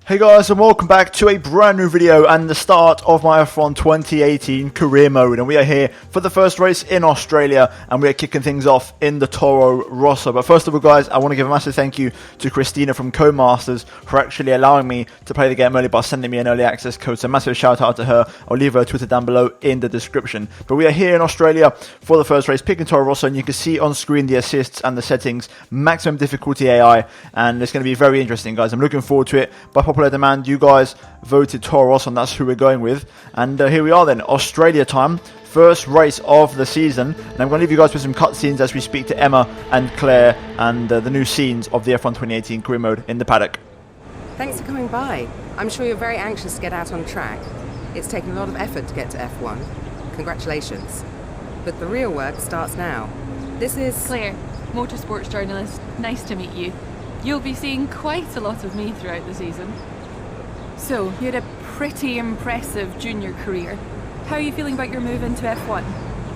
Hey guys, and welcome back to a brand new video and the start of my F1 2018 career mode. And we are here for the first race in Australia, and we are kicking things off in the Toro Rosso. But first of all, guys, I want to give a massive thank you to Christina from Codemasters for actually allowing me to play the game early by sending me an early access code. So massive shout out to her. I'll leave her Twitter down below in the description. But we are here in Australia for the first race, picking Toro Rosso, and you can see on screen the assists and the settings, maximum difficulty AI, and it's going to be very interesting, guys. I'm looking forward to it. By popular demand, you guys voted Toro Rosso, and that's who we're going with. And here we are then, Australia time, first race of the season. And I'm going to leave you guys with some cutscenes as we speak to Emma and Claire and the new scenes of the F1 2018 career mode in the paddock. Thanks for coming by. I'm sure you're very anxious to get out on track. It's taken a lot of effort to get to F1. Congratulations. But the real work starts now. This is Claire, motorsports journalist. Nice to meet you. You'll be seeing quite a lot of me throughout the season. So, you had a pretty impressive junior career. How are you feeling about your move into F1?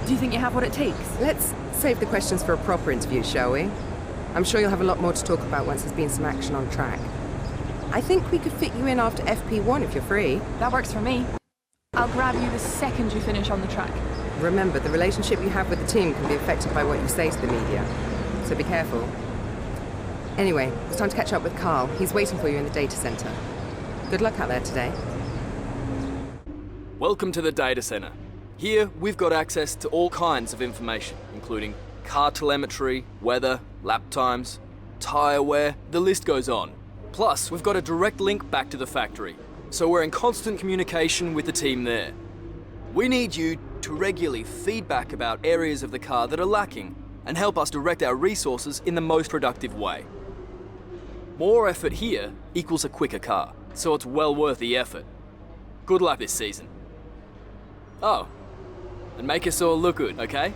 Do you think you have what it takes? Let's save the questions for a proper interview, shall we? I'm sure you'll have a lot more to talk about once there's been some action on track. I think we could fit you in after FP1 if you're free. That works for me. I'll grab you the second you finish on the track. Remember, the relationship you have with the team can be affected by what you say to the media, so be careful. Anyway, it's time to catch up with Carl. He's waiting for you in the data center. Good luck out there today. Welcome to the data center. Here, we've got access to all kinds of information, including car telemetry, weather, lap times, tyre wear, the list goes on. Plus, we've got a direct link back to the factory, so we're in constant communication with the team there. We need you to regularly feedback about areas of the car that are lacking and help us direct our resources in the most productive way. More effort here equals a quicker car, so it's well worth the effort. Good luck this season. Oh, and make us all look good, okay?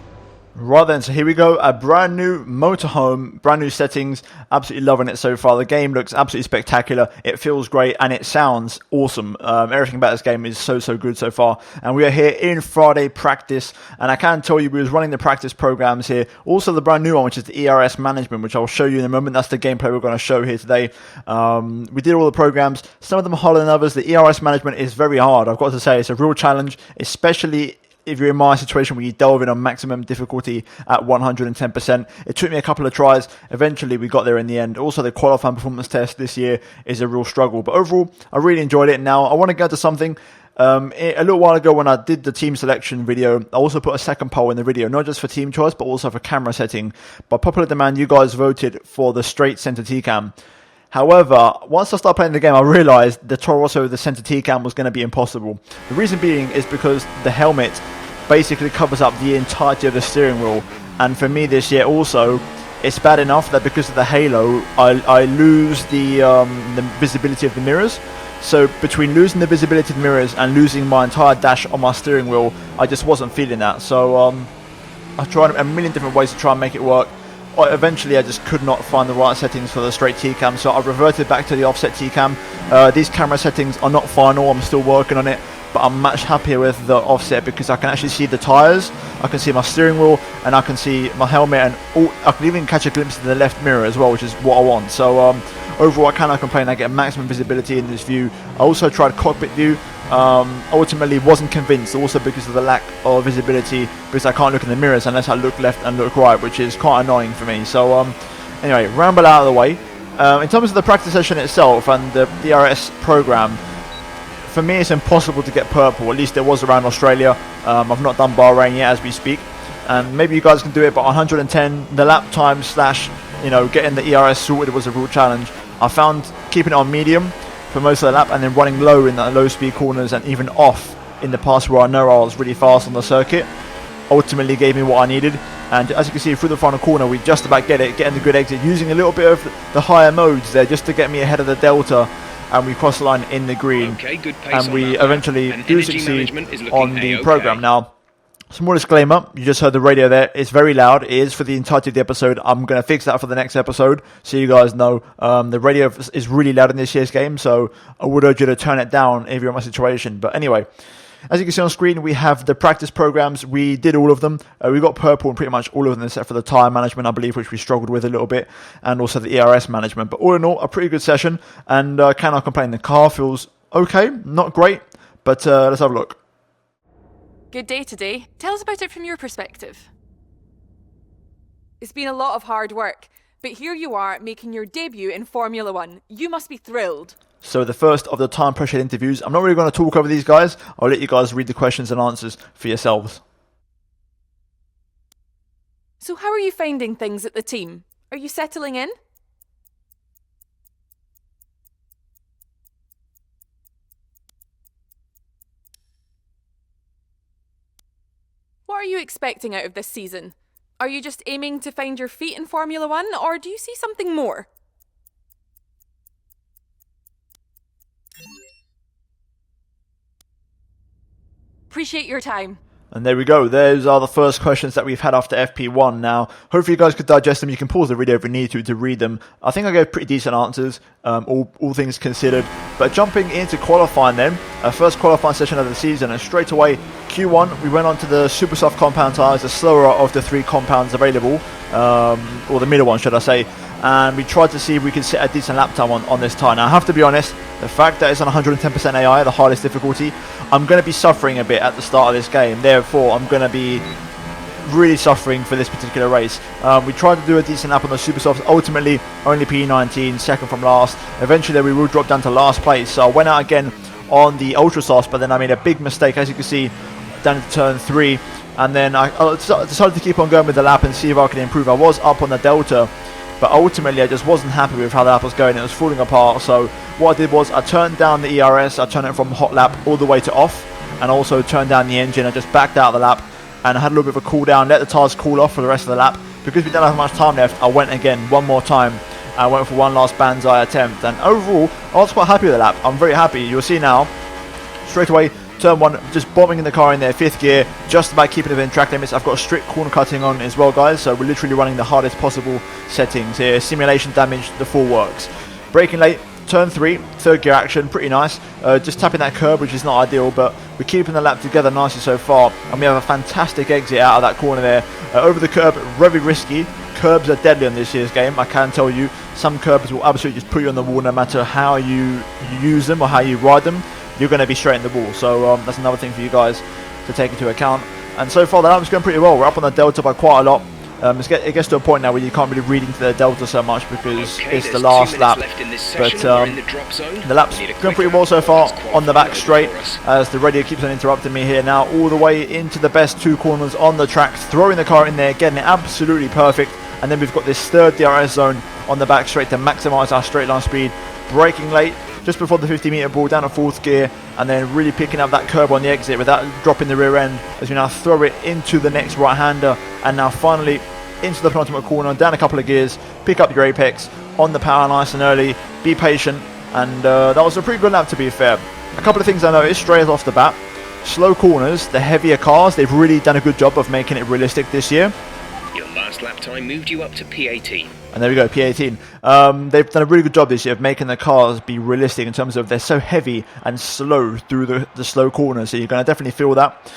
Right then, so here we go, a brand new motorhome, brand new settings, absolutely loving it so far. The game looks absolutely spectacular, it feels great, and it sounds awesome. Everything about this game is so good so far. And we are here in Friday practice, and I can tell you we was running the practice programs here. Also the brand new one, which is the ERS management, which I'll show you in a moment. That's the gameplay we're going to show here today. We did all the programs, some of them are harder than others. The ERS management is very hard, I've got to say. It's a real challenge, especially if you're in my situation where you delve in on maximum difficulty at 110%. It took me a couple of tries. Eventually, we got there in the end. Also, the qualifying performance test this year is a real struggle. But overall, I really enjoyed it. Now, I want to go to something. A little while ago when I did the team selection video, I also put a second poll in the video, not just for team choice, but also for camera setting. By popular demand, you guys voted for the straight center T-cam. However, once I started playing the game, I realized the Toro Rosso with the center T-cam was going to be impossible. The reason being is because the helmet basically covers up the entirety of the steering wheel. And for me this year also, it's bad enough that because of the halo, I lose the visibility of the mirrors. So between losing the visibility of the mirrors and losing my entire dash on my steering wheel, I just wasn't feeling that. So I tried a million different ways to try and make it work. Eventually I just could not find the right settings for the straight T-cam, so I reverted back to the offset T-cam. These camera settings are not final, I'm still working on it, but I'm much happier with the offset because I can actually see the tyres, I can see my steering wheel, and I can see my helmet, and I can even catch a glimpse of the left mirror as well, which is what I want. So overall I cannot complain, I get maximum visibility in this view. I also tried cockpit view. Ultimately wasn't convinced, also because of the lack of visibility, because I can't look in the mirrors unless I look left and look right, which is quite annoying for me. So anyway, ramble out of the way. In terms of the practice session itself and the DRS program, for me it's impossible to get purple, at least it was around Australia. I've not done Bahrain yet as we speak, and maybe you guys can do it, but 110, the lap time slash, getting the ERS sorted was a real challenge. I found keeping it on medium for most of the lap and then running low in the low speed corners and even off in the parts where I know I was really fast on the circuit ultimately gave me what I needed. And as you can see through the final corner, we just about getting the good exit, using a little bit of the higher modes there just to get me ahead of the delta, and we cross the line in the green. Okay, good pace and we eventually do succeed on the A-okay. program. Now, small disclaimer, you just heard the radio there, it's very loud, it is for the entirety of the episode. I'm going to fix that for the next episode, so you guys know. The radio is really loud in this year's game, so I would urge you to turn it down if you're in my situation. But anyway, As you can see on screen, we have the practice programs. We did all of them. We got purple in pretty much all of them except for the tyre management, I believe, which we struggled with a little bit, and also the ERS management. But all in all, a pretty good session, and cannot complain. The car feels okay, not great, but let's have a look. Good day today. Tell us about it from your perspective. It's been a lot of hard work, but here you are making your debut in Formula One. You must be thrilled. So the first of the time-pressured interviews. I'm not really going to talk over these guys. I'll let you guys read the questions and answers for yourselves. So how are you finding things at the team? Are you settling in? What are you expecting out of this season? Are you just aiming to find your feet in Formula One, or do you see something more? Appreciate your time. And there we go. Those are the first questions that we've had after FP1. Now, hopefully you guys could digest them. You can pause the video if you need to read them. I think I gave pretty decent answers, all things considered. But jumping into qualifying then, our first qualifying session of the season, and straight away, Q1, we went on to the super soft compound tyres, the slower of the 3 compounds available, or the middle one, should I say. And we tried to see if we could set a decent lap time on this tyre. Now, I have to be honest, the fact that it's on 110% AI, the hardest difficulty, I'm going to be suffering a bit at the start of this game. Therefore, I'm going to be really suffering for this particular race. We tried to do a decent lap on the super softs. Ultimately, only P19, second from last. Eventually, we will drop down to last place. So I went out again on the ultra softs, but then I made a big mistake, as you can see, down to turn 3. And then I decided to keep on going with the lap and see if I could improve. I was up on the delta, but ultimately I just wasn't happy with how the lap was going. It was falling apart. So what I did was I turned down the ERS. I turned it from hot lap all the way to off, and also turned down the engine. I just backed out of the lap and I had a little bit of a cool down, let the tyres cool off for the rest of the lap. Because we didn't have much time left, I went again one more time. I went for one last banzai attempt, and overall I was quite happy with the lap. I'm very happy. You'll see now straight away, turn 1, just bombing in the car in there, 5th gear, just about keeping it within track limits. I've got strict corner cutting on as well, guys, so we're literally running the hardest possible settings here. Simulation damage, the full works. Braking late, turn 3, 3rd gear action, pretty nice. Just tapping that curb, which is not ideal, but we're keeping the lap together nicely so far, and we have a fantastic exit out of that corner there. Over the curb, very risky. Curbs are deadly on this year's game, I can tell you. Some curbs will absolutely just put you on the wall no matter how you use them or how you ride them. You're going to be straight in the wall. So that's another thing for you guys to take into account. And so far the lap's going pretty well. We're up on the delta by quite a lot. It gets to a point now where you can't really read into the delta so much because it's the last lap. But the lap's going pretty well so far on the back straight, as the radio keeps on interrupting me here now. All the way into the best 2 corners on the track, throwing the car in there, getting it absolutely perfect. And then we've got this 3rd DRS zone on the back straight to maximise our straight line speed. Braking late, just before the 50-metre ball, down to 4th gear, and then really picking up that curb on the exit without dropping the rear end, as we now throw it into the next right-hander, and now finally into the penultimate corner, down a couple of gears, pick up your apex on the power nice and early, be patient, and that was a pretty good lap, to be fair. A couple of things I noticed straight off the bat: slow corners, the heavier cars, they've really done a good job of making it realistic this year. Your last lap time moved you up to P18. And there we go, P18. They've done a really good job this year of making the cars be realistic in terms of they're so heavy and slow through the slow corners, so you're going to definitely feel that.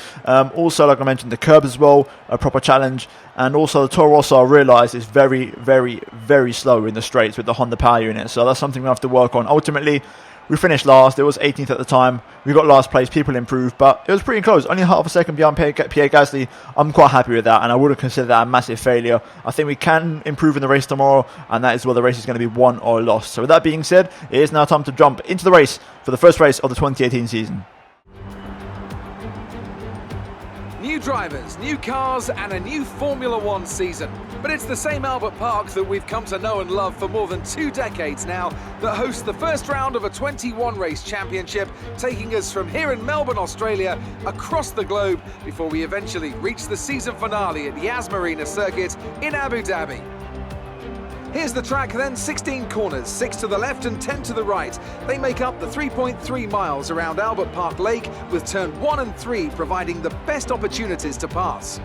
Also, like I mentioned, the curbs as well, a proper challenge. And also the Toro Rosso, I realised, is very, very, very slow in the straights with the Honda power unit, so that's something we have to work on. Ultimately, we finished last. It was 18th at the time. We got last place. People improved, but it was pretty close. Only half a second behind Pierre Gasly. I'm quite happy with that, and I wouldn't consider that a massive failure. I think we can improve in the race tomorrow, and that is where the race is going to be won or lost. So with that being said, it is now time to jump into the race for the first race of the 2018 season. New drivers, new cars, and a new Formula One season. But it's the same Albert Park that we've come to know and love for more than 2 decades now that hosts the first round of a 21 race championship, taking us from here in Melbourne, Australia, across the globe before we eventually reach the season finale at the Yas Marina circuit in Abu Dhabi. Here's the track then, 16 corners, 6 to the left and 10 to the right. They make up the 3.3 miles around Albert Park Lake, with turn 1 and 3 providing the best opportunities to pass.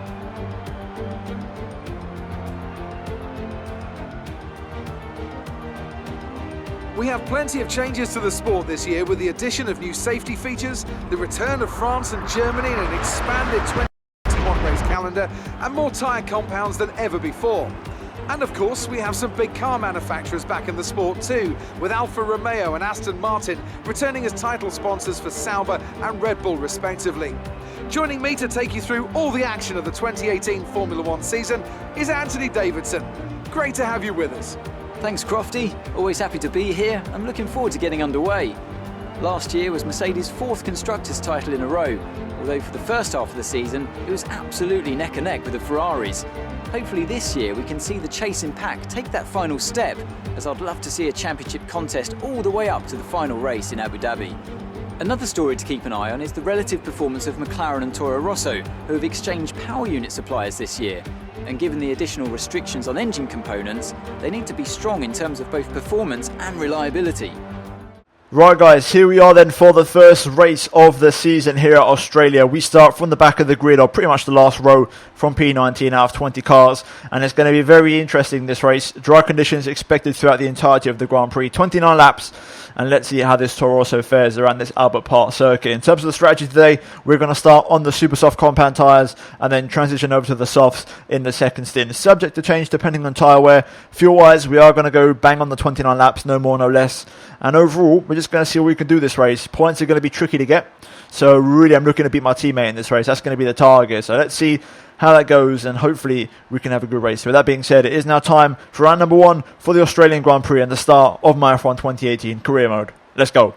We have plenty of changes to the sport this year with the addition of new safety features, the return of France and Germany in an expanded 2021 race calendar, and more tyre compounds than ever before. And of course, we have some big car manufacturers back in the sport too, with Alfa Romeo and Aston Martin returning as title sponsors for Sauber and Red Bull respectively. Joining me to take you through all the action of the 2018 Formula One season is Anthony Davidson. Great to have you with us. Thanks, Crofty. Always happy to be here. I'm looking forward to getting underway. Last year was Mercedes' 4th Constructors' title in a row, although for the first half of the season it was absolutely neck and neck with the Ferraris. Hopefully this year we can see the chasing pack take that final step, as I'd love to see a championship contest all the way up to the final race in Abu Dhabi. Another story to keep an eye on is the relative performance of McLaren and Toro Rosso, who have exchanged power unit suppliers this year. And given the additional restrictions on engine components, they need to be strong in terms of both performance and reliability. Right guys, here we are then for the first race of the season here at Australia. We start from the back of the grid, or pretty much the last row from P19 out of 20 cars, and it's going to be very interesting, this race. Dry conditions expected throughout the entirety of the Grand Prix, 29 laps, and let's see how this Toro Rosso fares around this Albert Park circuit. In terms of the strategy today, we're going to start on the super soft compound tyres and then transition over to the softs in the second stint. Subject to change depending on tyre wear. Fuel wise, we are going to go bang on the 29 laps, no more, no less. And overall, we're just going to see what we can do this race. Points are going to be tricky to get, so really I'm looking to beat my teammate in this race. That's going to be the target. So let's see how that goes, and hopefully we can have a good race. So with that being said, it is now time for round number 1 for the Australian Grand Prix and the start of my F1 2018 career mode. Let's go.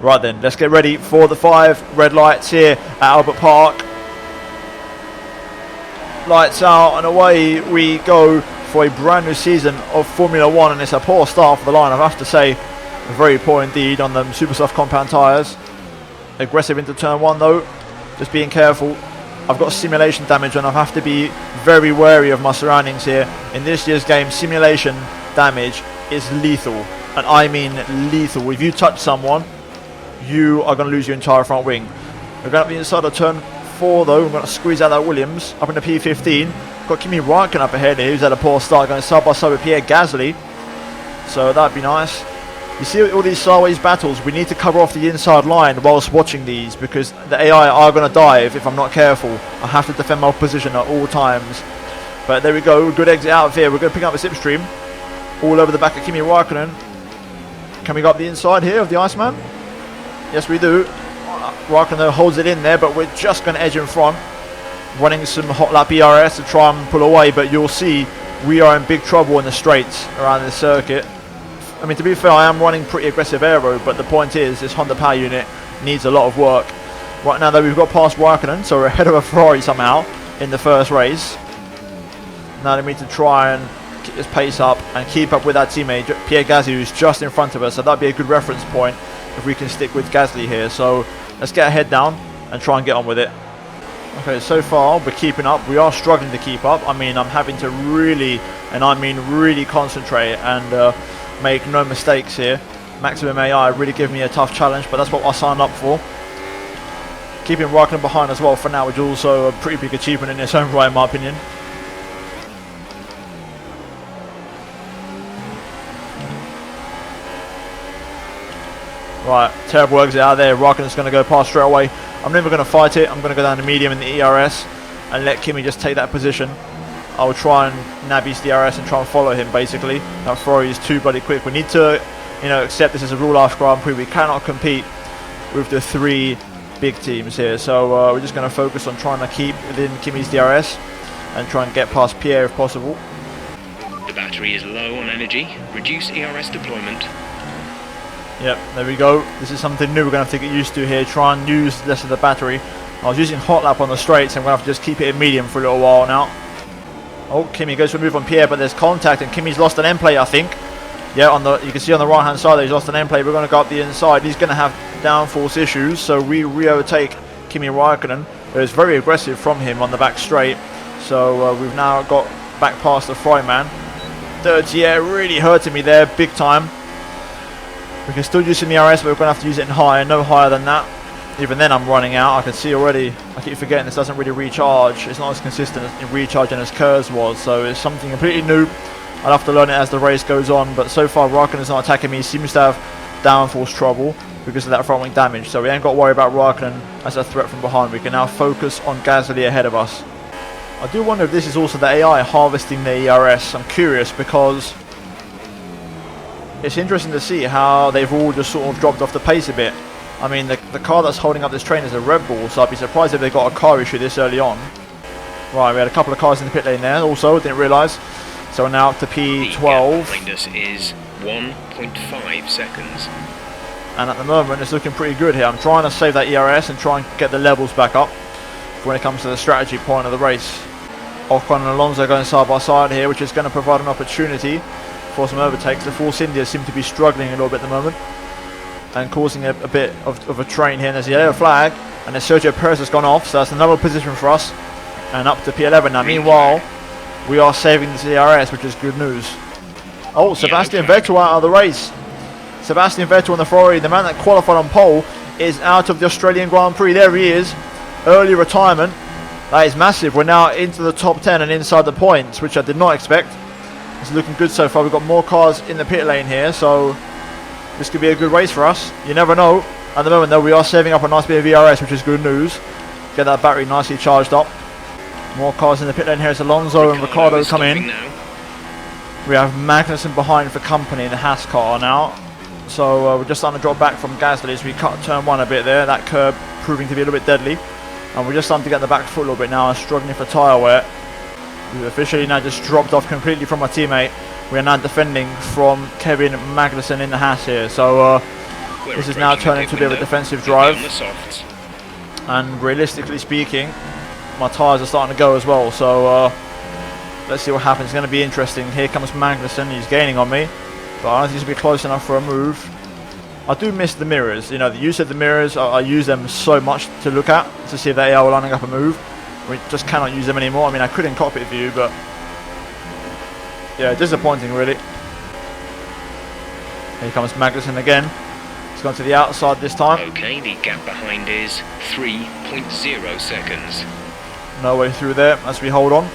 Right then, let's get ready for the 5 red lights here at Albert Park. Lights out and away we go for a brand new season of Formula 1, and it's a poor start for the line, I have to say. Very poor indeed on them super soft compound tyres. Aggressive into turn 1 though, just being careful. I've got simulation damage and I have to be very wary of my surroundings here. In this year's game, simulation damage is lethal, and I mean lethal. If you touch someone, you are going to lose your entire front wing. We're going to be inside of turn 4 though. We're going to squeeze out that Williams up into P15. Got Kimi Räikkönen up ahead here, who's had a poor start, going side by side with Pierre Gasly, so that'd be nice. You see all these sideways battles, we need to cover off the inside line whilst watching these, because the AI are going to dive if I'm not careful. I have to defend my position at all times. But there we go, good exit out of here. We're going to pick up a slipstream all over the back of Kimi Räikkönen. Can we go up the inside here of the Iceman? Yes we do. Räikkönen though holds it in there, but we're just going to edge in front. Running some hot lap ERS to try and pull away, but you'll see we are in big trouble in the straights around this circuit. I mean, to be fair, I am running pretty aggressive aero, but the point is this Honda power unit needs a lot of work. Right now though, we've got past Räikkönen, so we're ahead of a Ferrari somehow in the first race. Now we need to try and keep this pace up and keep up with our teammate Pierre Gasly, who's just in front of us, so that'd be a good reference point if we can stick with Gasly here. So let's get our head down and try and get on with it. Okay, so far we're keeping up. We are struggling to keep up. I mean, I'm having to really, and I mean really, concentrate and make no mistakes here. Maximum AI really gave me a tough challenge, but that's what I signed up for. Keeping Räikkönen behind as well for now, which is also a pretty big achievement in its own right, in my opinion. Right, terrible exit out there. Räikkönen's going to go past straight away. I'm never going to fight it. I'm going to go down to medium in the ERS and let Kimi just take that position. I will try and nab his DRS and try and follow him, basically. That Ferrari is too bloody quick. We need to, accept this as a real-life Grand Prix. We cannot compete with the 3 big teams here. So we're just going to focus on trying to keep within Kimi's DRS and try and get past Pierre if possible. The battery is low on energy. Reduce ERS deployment. Yep, there we go. This is something new we're going to have to get used to here. Try and use less of the battery. I was using hot lap on the straights, and we're going to have to just keep it in medium for a little while now. Oh, Kimi goes for a move on Pierre, but there's contact, and Kimi's lost an end plate, I think. Yeah, you can see on the right hand side that he's lost an end plate. We're going to go up the inside. He's going to have downforce issues, so we re-overtake Kimi Räikkönen. It was very aggressive from him on the back straight. So we've now got back past the Fryman. Dirty air really hurting me there, big time. We can still use in the RS, but we're going to have to use it in higher, no higher than that. Even then I'm running out. I can see already, I keep forgetting this doesn't really recharge. It's not as consistent in recharging as Kerr's was, so it's something completely new. I'll have to learn it as the race goes on, but so far Raikkonen's not attacking me. He seems to have downforce trouble because of that front wing damage, so we ain't got to worry about Raikkonen as a threat from behind. We can now focus on Gasly ahead of us. I do wonder if this is also the AI harvesting the ERS. I'm curious because it's interesting to see how they've all just sort of dropped off the pace a bit. I mean, the car that's holding up this train is a Red Bull, so I'd be surprised if they got a car issue this early on. Right, we had a couple of cars in the pit lane there also, didn't realise. So we're now up to P12. The gap behind us is 1.5 seconds. And at the moment it's looking pretty good here. I'm trying to save that ERS and try and get the levels back up when it comes to the strategy point of the race. Ocon and Alonso going side by side here, which is going to provide an opportunity for some overtakes. The Force India seem to be struggling a little bit at the moment and causing a bit of a train here. And there's a yellow flag, and then Sergio Perez has gone off, so that's another position for us. And up to P11 now. Meanwhile, we are saving the CRS, which is good news. Oh, Sebastian Vettel out of the race. Sebastian Vettel on the Ferrari, the man that qualified on pole, is out of the Australian Grand Prix. There he is. Early retirement. That is massive. We're now into the top 10 and inside the points, which I did not expect. It's looking good so far. We've got more cars in the pit lane here, so this could be a good race for us. You never know. At the moment, though, we are saving up a nice bit of ERS, which is good news. Get that battery nicely charged up. More cars in the pit lane here as Alonso and Ricciardo come in. We have Magnussen behind for company in the Haas car now. So we're just starting to drop back from Gasly as we cut turn 1 a bit there. That curb proving to be a little bit deadly. And we're just starting to get the back foot a little bit now and struggling for tyre wear. We've officially now just dropped off completely from our teammate. We are now defending from Kevin Magnussen in the Haas here. So this is now turning into a bit of a defensive drive. And realistically speaking, my tyres are starting to go as well. So let's see what happens. It's going to be interesting. Here comes Magnussen. He's gaining on me, but I don't think he's going to be close enough for a move. I do miss the mirrors. You know, the use of the mirrors, I use them so much to look at to see if they are lining up a move. We just cannot use them anymore. I mean, I could in cockpit view, but yeah, disappointing really. Here comes Magnussen again. He's gone to the outside this time. Okay, the gap behind is 3.0 seconds. No way through there as we hold on.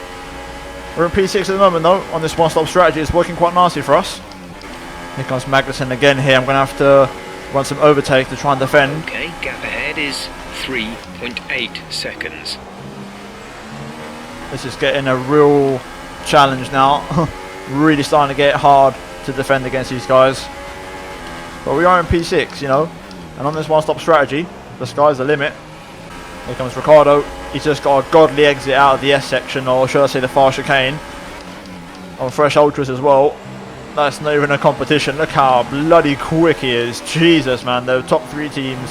We're in P6 at the moment though. On this one-stop strategy, it's working quite nicely for us. Here comes Magnussen again here. I'm going to have to run some overtake to try and defend. Okay, gap ahead is 3.8 seconds. This is getting a real challenge now. Really starting to get hard to defend against these guys. But we are in P6, you know. And on this one-stop strategy, the sky's the limit. Here comes Ricciardo. He's just got a godly exit out of the S section, or should I say the far chicane. On fresh ultras as well. That's not even a competition. Look how bloody quick he is. Jesus, man. The top 3 teams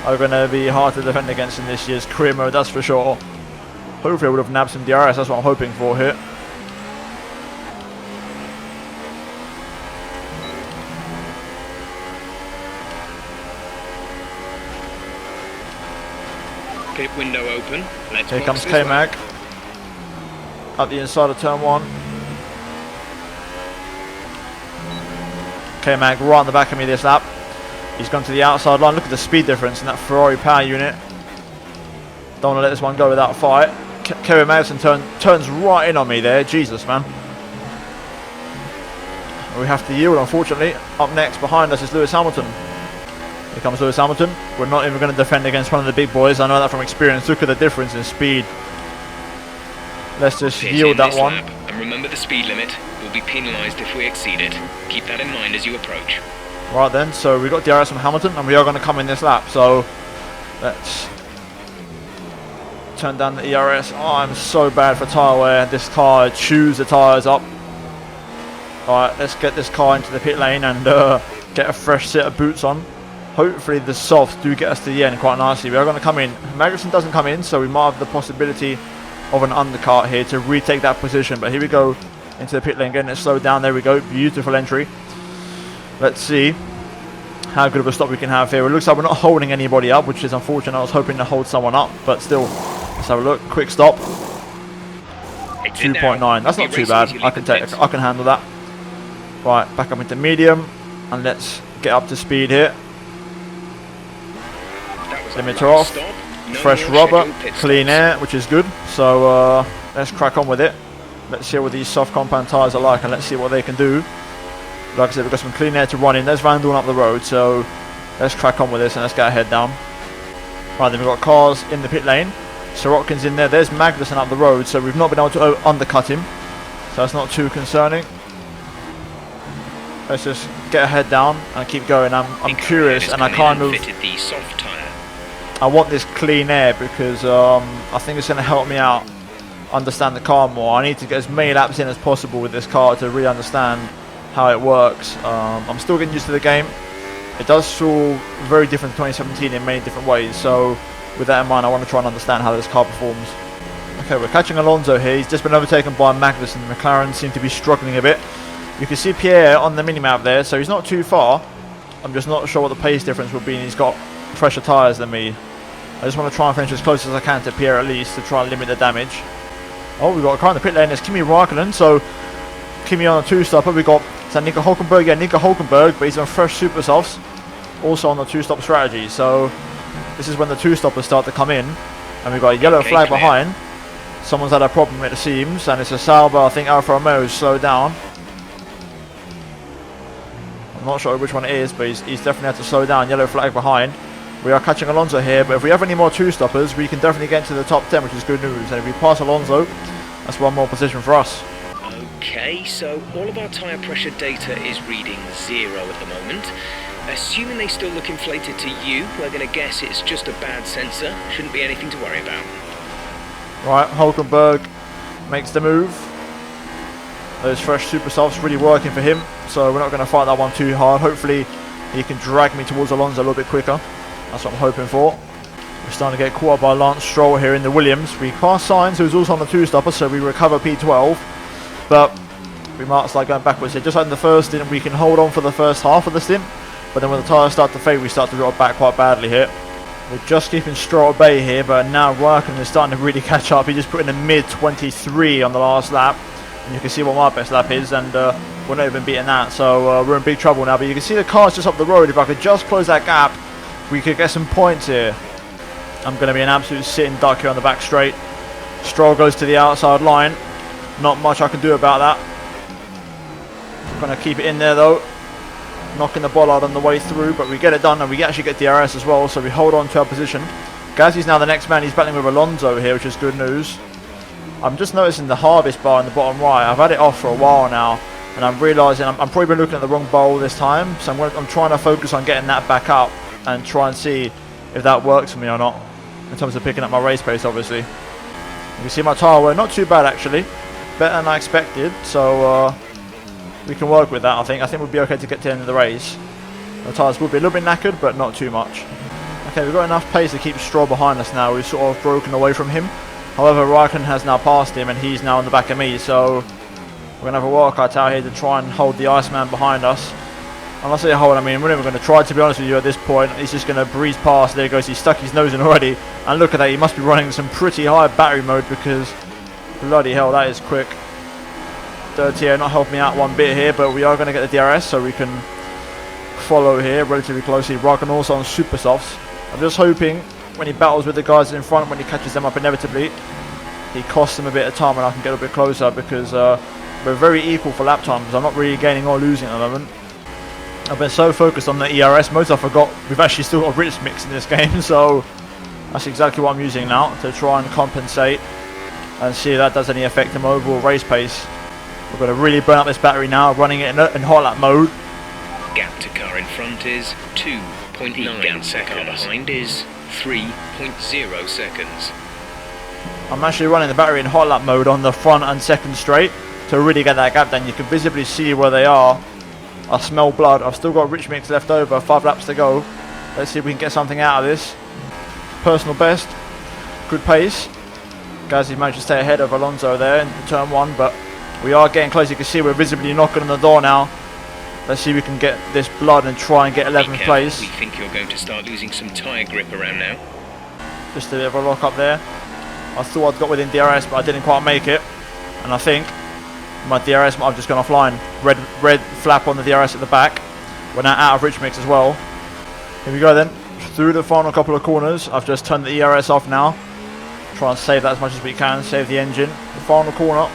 are going to be hard to defend against in this year's career mode, that's for sure. Hopefully I would have nabbed some DRS. That's what I'm hoping for here. Pit window open. Let's Here comes K-Mag. At the inside of turn 1. K-Mag right on the back of me this lap. He's gone to the outside line. Look at the speed difference in that Ferrari power unit. Don't want to let this one go without a fight. Kevin Magnussen turns right in on me there. Jesus, man. We have to yield, unfortunately. Up next behind us is Lewis Hamilton. Here comes Lewis Hamilton. We're not even going to defend against one of the big boys. I know that from experience. Look at the difference in speed. Let's just yield that one. And remember the speed limit. We'll be penalised if we exceed it. Keep that in mind as you approach. Right then, so we got DRS from Hamilton and we are going to come in this lap. So let's turn down the ERS. Oh, I'm so bad for tyre wear. This car chews the tyres up. Alright, let's get this car into the pit lane and get a fresh set of boots on. Hopefully the softs do get us to the end quite nicely. We are going to come in. Magnussen doesn't come in, so we might have the possibility of an undercut here to retake that position. But here we go into the pit lane, getting it slowed down. There we go. Beautiful entry. Let's see how good of a stop we can have here. It looks like we're not holding anybody up, which is unfortunate. I was hoping to hold someone up, but still, let's have a look. Quick stop. 2.9. That's not too bad. I can handle that. Right, back up into medium, and let's get up to speed here. Limiter off. Fresh rubber, clean air, which is good. So let's crack on with it. Let's see what these soft compound tyres are like, and let's see what they can do. Like I said, we've got some clean air to run in. There's Van Dorn up the road, so let's crack on with this and let's get our head down. Right, then we've got cars in the pit lane. Sirotkin's in there. There's Magnussen up the road, so we've not been able to undercut him. So that's not too concerning. Let's just get our head down and keep going. I'm curious, and I kind of... the soft tyre. I want this clean air because I think it's going to help me out understand the car more. I need to get as many laps in as possible with this car to really understand how it works. I'm still getting used to the game. It does feel very different to 2017 in many different ways, so with that in mind I want to try and understand how this car performs. Okay, we're catching Alonso here. He's just been overtaken by Magnussen. McLaren seem to be struggling a bit. You can see Pierre on the minimap there, so he's not too far. I'm just not sure what the pace difference will be, and he's got fresher tyres than me. I just want to try and finish as close as I can to Pierre at least to try and limit the damage. Oh, we've got a car in the pit lane. There's Kimi Raikkonen, so Kimi on a two-stopper. We've got Nico Hulkenberg. Yeah, Nico Hulkenberg, but he's on fresh super softs. Also on the two-stop strategy, so this is when the two-stoppers start to come in, and we've got a yellow flag behind. Someone's had a problem, it seems, and it's a Sauber. I think Alfa Romeo has slowed down. I'm not sure which one it is, but he's definitely had to slow down. Yellow flag behind. We are catching Alonso here, but if we have any more two-stoppers, we can definitely get into the top 10, which is good news. And if we pass Alonso, that's one more position for us. Okay, so all of our tyre pressure data is reading 0 at the moment. Assuming they still look inflated to you, we're going to guess it's just a bad sensor. Shouldn't be anything to worry about. Right, Hulkenberg makes the move. Those fresh super softs really working for him, so we're not going to fight that one too hard. Hopefully he can drag me towards Alonso a little bit quicker. That's what I'm hoping for. We're starting to get caught up by Lance Stroll here in the Williams. We pass Sainz, who's also on the two-stopper, so we recover P12. But we might start going backwards here. Just like in the first stint, we can hold on for the first half of the stint. But then when the tyres start to fade, we start to drop back quite badly here. We're just keeping Stroll at bay here, but now Raikkonen is starting to really catch up. He just put in a mid-23 on the last lap. And you can see what my best lap is, and we're not even beating that. So we're in big trouble now. But you can see the car's just up the road. If I could just close that gap, we could get some points here. I'm going to be an absolute sitting duck here on the back straight. Stroll goes to the outside line. Not much I can do about that. I'm going to keep it in there though. Knocking the bollard on the way through, but we get it done, and we actually get DRS as well, so we hold on to our position. Gasly's now the next man. He's battling with Alonso here, which is good news. I'm just noticing the harvest bar in the bottom right. I've had it off for a while now, and I'm realising I'm probably been looking at the wrong bowl this time, so I'm trying to focus on getting that back up and try and see if that works for me or not, in terms of picking up my race pace, obviously. You can see my tyre wear, not too bad actually, better than I expected, so we can work with that. I think we'll be okay to get to the end of the race. The tyres will be a little bit knackered, but not too much. Okay, we've got enough pace to keep Stroll behind us now. We've sort of broken away from him. However, Raikkonen has now passed him, and he's now on the back of me, so we're going to have a wildcard out here to try and hold the Iceman behind us. And I say hold, I mean, we're never going to try, to be honest with you, at this point. He's just going to breeze past. There he goes, he's stuck his nose in already. And look at that, he must be running some pretty high battery mode, because bloody hell, that is quick. Dirty air not helping me out one bit here, but we are going to get the DRS, so we can follow here relatively closely. Raikkonen also on super softs. I'm just hoping when he battles with the guys in front, when he catches them up inevitably, he costs them a bit of time and I can get a bit closer, because we're very equal for lap times. I'm not really gaining or losing at the moment. I've been so focused on the ERS modes, I forgot we've actually still got rich mix in this game, so that's exactly what I'm using now to try and compensate and see if that does any affect in my overall race pace. We're going to really burn up this battery now, running it in hot lap mode. Gap to car in front is 2.9 seconds. Car behind is 3.0 seconds. I'm actually running the battery in hot lap mode on the front and second straight to really get that gap down. You can visibly see where they are. I smell blood. I've still got rich mix left over, 5 laps to go. Let's see if we can get something out of this. Personal best, good pace. Gasly managed to stay ahead of Alonso there in turn 1, but we are getting close. You can see we're visibly knocking on the door now. Let's see if we can get this blood and try and get 11th place. We think you're going to start losing some tyre grip around now. Just a bit of a lock up there. I thought I'd got within DRS, but I didn't quite make it. And I think my DRS might have just gone offline. Red flap on the DRS at the back. We're now out of rich mix as well. Here we go then. Through the final couple of corners. I've just turned the ERS off now. Try and save that as much as we can. Save the engine. The final corner.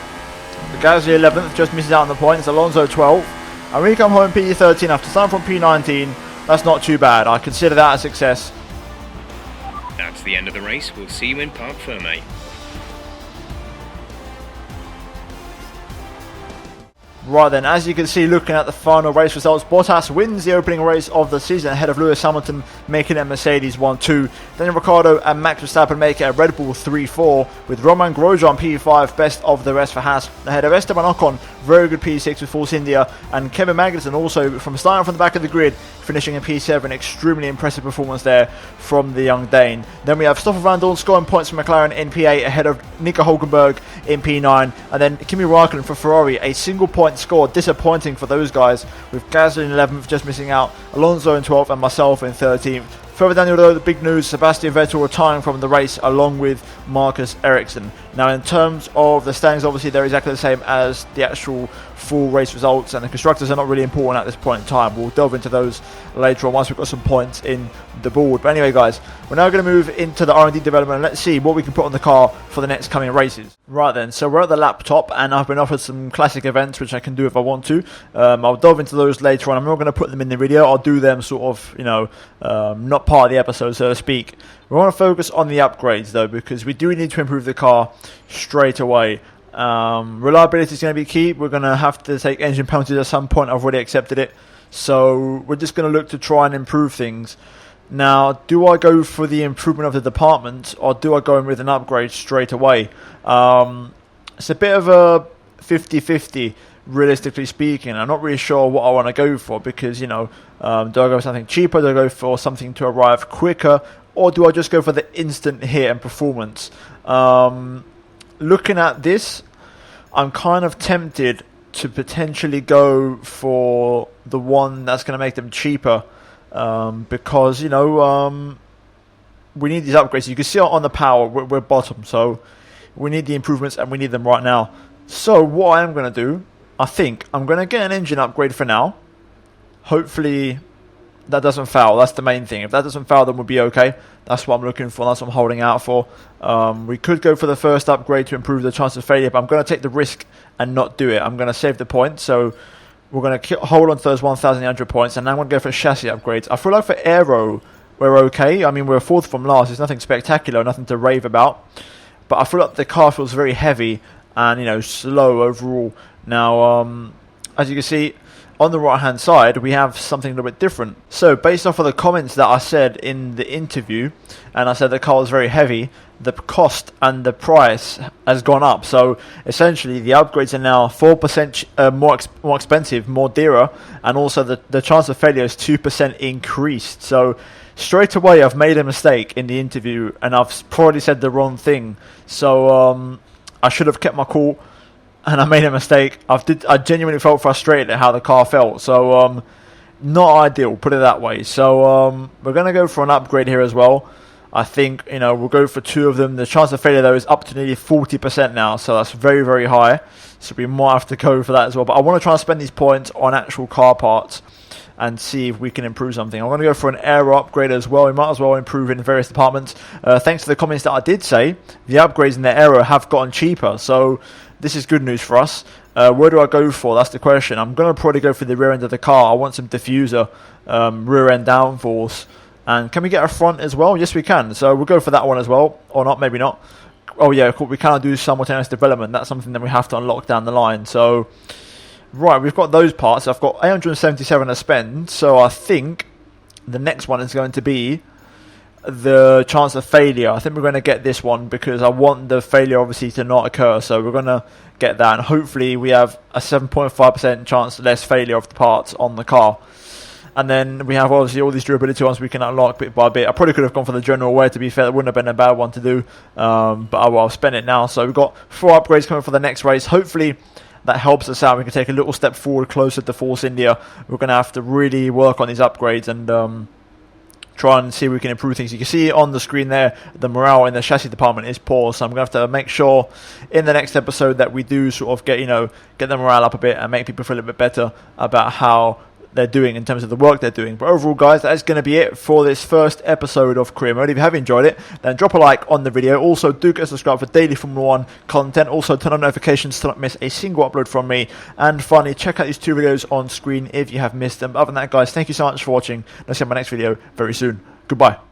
Gasly 11th, just misses out on the points. Alonso 12th. And we come home P13 after starting from P19. That's not too bad. I consider that a success. That's the end of the race. We'll see you in Parc Fermé. Right then, as you can see, looking at the final race results, Bottas wins the opening race of the season ahead of Lewis Hamilton, making it Mercedes 1-2. Then Ricciardo and Max Verstappen make it a Red Bull 3-4, with Romain Grosjean P5, best of the rest for Haas, ahead of Esteban Ocon, very good P6 with Force India, and Kevin Magnussen also from starting from the back of the grid, finishing in P7, extremely impressive performance there from the young Dane. Then we have Stoffel Vandoorne scoring points for McLaren in P8 ahead of Nico Hulkenberg in P9, and then Kimi Raikkonen for Ferrari, a single point score, disappointing for those guys, with Gasly in 11th, just missing out, Alonso in 12th, and myself in 13th. Further down the order, the big news, Sebastian Vettel retiring from the race along with Marcus Ericsson. Now in terms of the standings, obviously they're exactly the same as the actual full race results, and the constructors are not really important at this point in time. We'll delve into those later on once we've got some points in the board. But anyway guys, we're now going to move into the R&D development and let's see what we can put on the car for the next coming races. Right then, so we're at the laptop and I've been offered some classic events which I can do if I want to. I'll delve into those later on. I'm not going to put them in the video. I'll do them sort of, not part of the episode, so to speak. We want to focus on the upgrades though, because we do need to improve the car straight away. Reliability is going to be key. We're going to have to take engine penalties at some point. I've already accepted it, so we're just going to look to try and improve things. Now, do I go for the improvement of the department, or do I go in with an upgrade straight away? It's a bit of a 50-50, realistically speaking. I'm not really sure what I want to go for, because, do I go for something cheaper, do I go for something to arrive quicker, or do I just go for the instant hit and performance? Looking at this, I'm kind of tempted to potentially go for the one that's going to make them cheaper, because, we need these upgrades. You can see on the power, we're bottom, so we need the improvements and we need them right now. So what I am going to do, I think I'm going to get an engine upgrade for now. Hopefully that doesn't fail. That's the main thing. If that doesn't fail, then we'll be okay. That's what I'm looking for. That's what I'm holding out for. We could go for the first upgrade to improve the chance of failure, but I'm going to take the risk and not do it. I'm going to save the points. So we're going to hold on to those 1,800 points, and now I'm going to go for chassis upgrades. I feel like for aero, we're okay. I mean, we're fourth from last. It's nothing spectacular, nothing to rave about. But I feel like the car feels very heavy and, slow overall. Now, as you can see, on the right hand side we have something a little bit different. So based off of the comments that I said in the interview, and I said the car was very heavy, the cost and the price has gone up. So essentially the upgrades are now 4% more expensive, more dearer, and also the chance of failure is 2% increased. So straight away I've made a mistake in the interview and I've probably said the wrong thing. So I should have kept my cool, and I made a mistake. I genuinely felt frustrated at how the car felt. So, not ideal, put it that way. So, we're going to go for an upgrade here as well. I think, we'll go for two of them. The chance of failure, though, is up to nearly 40% now. So, that's very, very high. So, we might have to go for that as well. But I want to try and spend these points on actual car parts and see if we can improve something. I'm going to go for an aero upgrade as well. We might as well improve in various departments. Thanks to the comments that I did say, the upgrades in the aero have gotten cheaper. So, this is good news for us. Where do I go for? That's the question. I'm going to probably go for the rear end of the car. I want some diffuser, rear end downforce. And can we get a front as well? Yes, we can. So we'll go for that one as well. Or not, maybe not. Oh yeah, cool. We cannot do simultaneous development. That's something that we have to unlock down the line. So, right, we've got those parts. I've got 877 to spend. So I think the next one is going to be the chance of failure. I think we're going to get this one because I want the failure obviously to not occur, so we're going to get that, and hopefully we have a 7.5% chance less failure of the parts on the car. And then we have obviously all these durability ones we can unlock bit by bit. I probably could have gone for the general wear, to be fair. That wouldn't have been a bad one to do, but I'll spend it now. So we've got 4 upgrades coming for the next race. Hopefully that helps us out. We can take a little step forward closer to Force India. We're going to have to really work on these upgrades and try and see if we can improve things. You can see on the screen there, the morale in the chassis department is poor, so I'm going to have to make sure in the next episode that we do sort of get the morale up a bit and make people feel a bit better about how they're doing, in terms of the work they're doing. But overall, guys, that is going to be it for this first episode of Career Mode. If you have enjoyed it, then drop a like on the video. Also, do get subscribed for daily Formula 1 content. Also, turn on notifications to not miss a single upload from me. And finally, check out these 2 videos on screen if you have missed them. But other than that, guys, thank you so much for watching. I'll see you in my next video very soon. Goodbye.